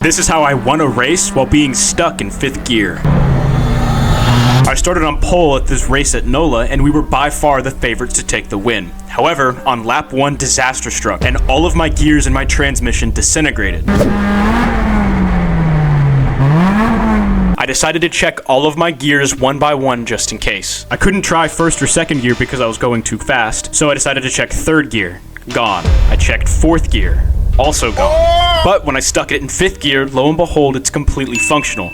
This is how I won a race while being stuck in 5th gear. I started on pole at this race at NOLA, and we were by far the favorites to take the win. However, on lap 1, disaster struck, and all of my gears in my transmission disintegrated. I decided to check all of my gears one by one just in case. I couldn't try 1st or 2nd gear because I was going too fast, so I decided to check 3rd gear. Gone. I checked 4th gear. Also gone. But when I stuck it in 5th gear, lo and behold, it's completely functional.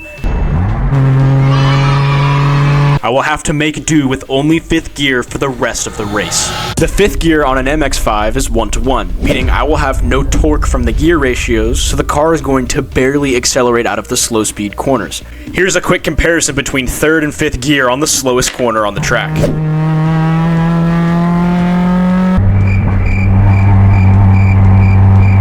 I will have to make do with only 5th gear for the rest of the race. The 5th gear on an MX-5 is 1-to-1, meaning I will have no torque from the gear ratios, so the car is going to barely accelerate out of the slow speed corners. Here's a quick comparison between 3rd and 5th gear on the slowest corner on the track.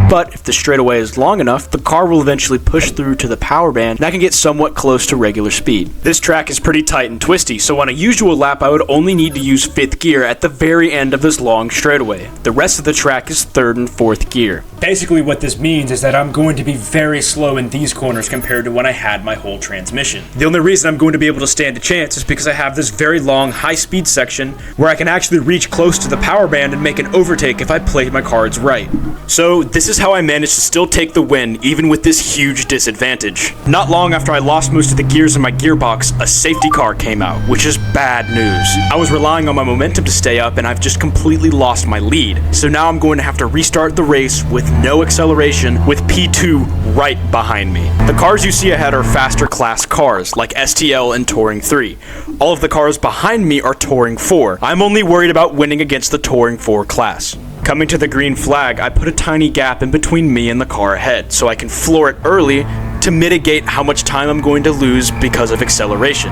But if the straightaway is long enough, the car will eventually push through to the power band and I can get somewhat close to regular speed. This track is pretty tight and twisty, so on a usual lap I would only need to use 5th gear at the very end of this long straightaway. The rest of the track is 3rd and 4th gear. Basically what this means is that I'm going to be very slow in these corners compared to when I had my whole transmission. The only reason I'm going to be able to stand a chance is because I have this very long high-speed section where I can actually reach close to the power band and make an overtake if I played my cards right. So this is how I managed to still take the win even with this huge disadvantage. Not long after I lost most of the gears in my gearbox, a safety car came out, which is bad news. I was relying on my momentum to stay up and I've just completely lost my lead. So now I'm going to have to restart the race with no acceleration with P2 right behind me. The cars you see ahead are faster class cars like STL and Touring 3. All of the cars behind me are Touring 4. I'm only worried about winning against the Touring 4 class. Coming to the green flag, I put a tiny gap in between me and the car ahead, so I can floor it early to mitigate how much time I'm going to lose because of acceleration.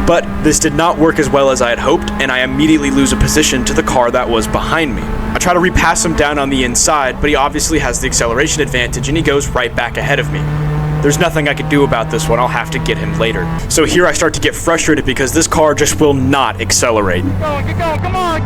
But this did not work as well as I had hoped, and I immediately lose a position to the car that was behind me. I try to repass him down on the inside, but he obviously has the acceleration advantage and he goes right back ahead of me. There's nothing I could do about this one, I'll have to get him later. So here I start to get frustrated because this car just will not accelerate. Get going, come on!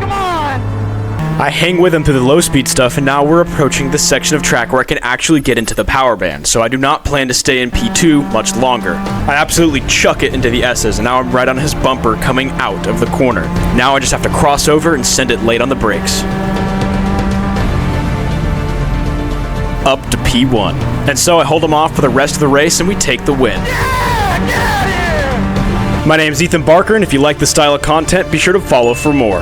I hang with him through the low speed stuff, and now we're approaching the section of track where I can actually get into the power band, so I do not plan to stay in P2 much longer. I absolutely chuck it into the S's, and now I'm right on his bumper coming out of the corner. Now I just have to cross over and send it late on the brakes. Up to P1. And so I hold him off for the rest of the race and we take the win. Yeah, get out of here! My name is Ethan Barker, and if you like this style of content, be sure to follow for more.